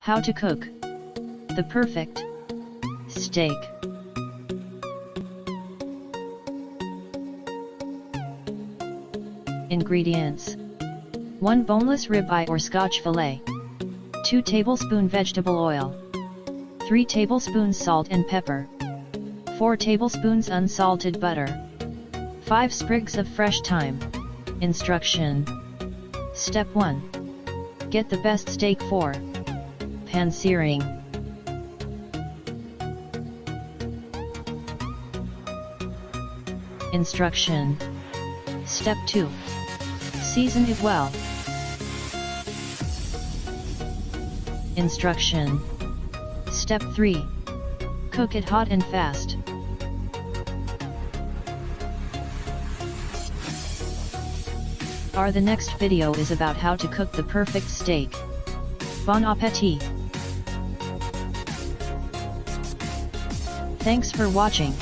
How to cook the perfect steak. Ingredients: 1 boneless ribeye or Scotch fillet, 2 tablespoons vegetable oil, 3 tablespoons salt and pepper, 4 tablespoons unsalted butter, 5 sprigs of fresh thyme. Instruction. Step 1. Get the best steak for pan searing. Instruction. Step 2. Season it well. Instruction. Step 3. Cook it hot and fast. The next video is about how to cook the perfect steak. Bon appétit! Thanks for watching.